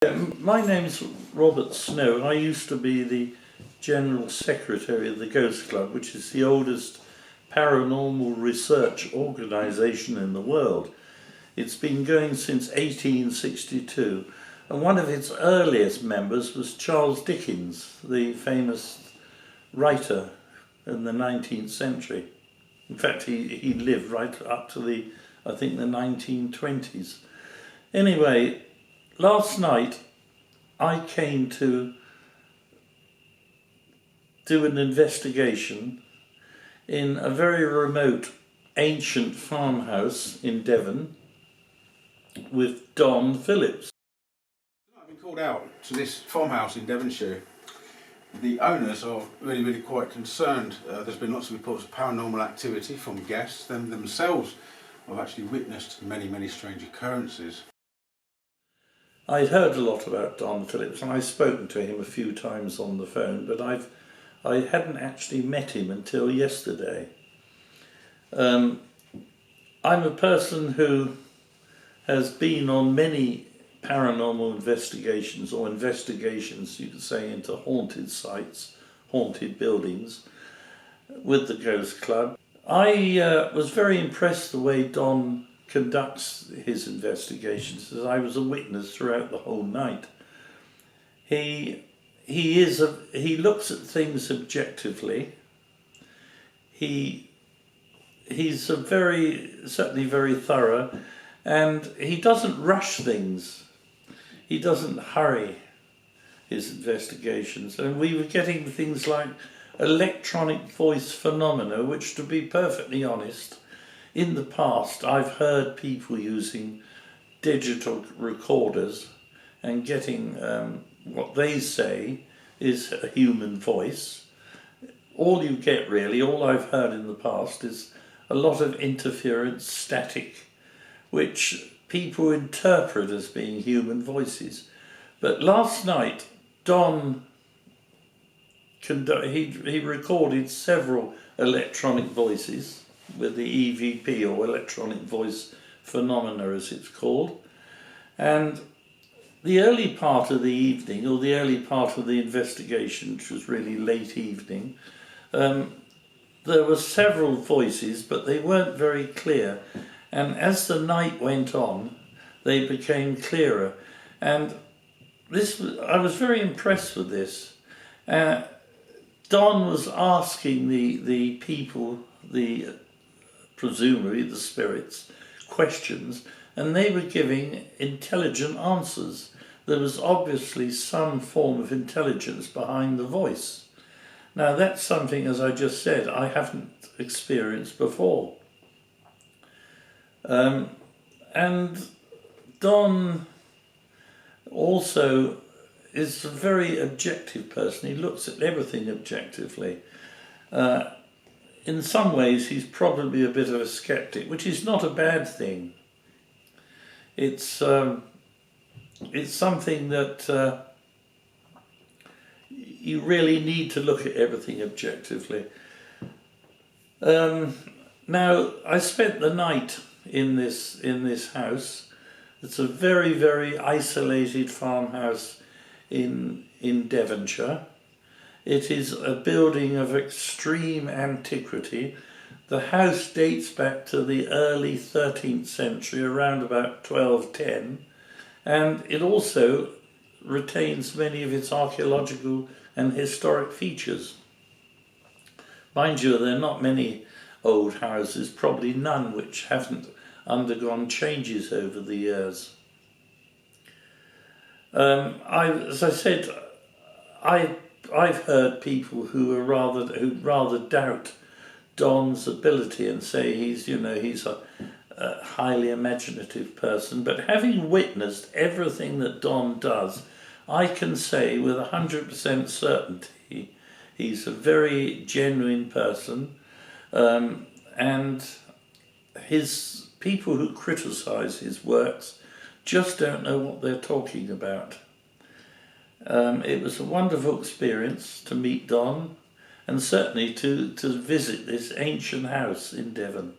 My name's Robert Snow, and I used to be the General Secretary of the Ghost Club, which is the oldest paranormal research organisation in the world. It's been going since 1862, and one of its earliest members was Charles Dickens, the famous writer in the 19th century. In fact, he lived right up to the 1920s. Anyway, last night I came to do an investigation in a very remote ancient farmhouse in Devon with Don Phillips. I've been called out to this farmhouse in Devonshire. The owners are really quite concerned. There's been lots of reports of paranormal activity from guests. Them themselves have actually witnessed many strange occurrences. I'd heard a lot about Don Phillips, and I've spoken to him a few times on the phone, but I hadn't actually met him until yesterday. I'm a person who has been on many paranormal investigations, or investigations, you could say, into haunted sites, haunted buildings, with the Ghost Club. I was very impressed the way Don conducts his investigations, as I was a witness throughout the whole night. He looks at things objectively. He's certainly very thorough, and he doesn't rush things. He doesn't hurry his investigations, and we were getting things like electronic voice phenomena, which, to be perfectly honest, in the past I've heard people using digital recorders and getting what they say is a human voice. All you get really, all I've heard in the past, is a lot of interference, static, which people interpret as being human voices. But last night, Don he recorded several electronic voices with the EVP, or electronic voice phenomena as it's called. And the early part of the evening, or the early part of the investigation, which was really late evening, there were several voices, but they weren't very clear. And as the night went on, they became clearer. And I was very impressed with this. Don was asking the people, presumably the spirits, questions, and they were giving intelligent answers. There was obviously some form of intelligence behind the voice. Now that's something, as I just said, I haven't experienced before. And Don also is a very objective person. He looks at everything objectively. In some ways he's probably a bit of a skeptic, which is not a bad thing. It's something that you really need to look at everything objectively. Now, I spent the night in this house. It's a very isolated farmhouse in Devonshire. It is a building of extreme antiquity. The house dates back to the early 13th century, around about 1210, and it also retains many of its archaeological and historic features. Mind you, there are not many old houses, probably none, which haven't undergone changes over the years. As I said, I've heard people who rather doubt Don's ability and say he's a highly imaginative person. But having witnessed everything that Don does, I can say with 100% certainty he's a very genuine person, and his people who criticise his works just don't know what they're talking about. It was a wonderful experience to meet Don, and certainly to visit this ancient house in Devon.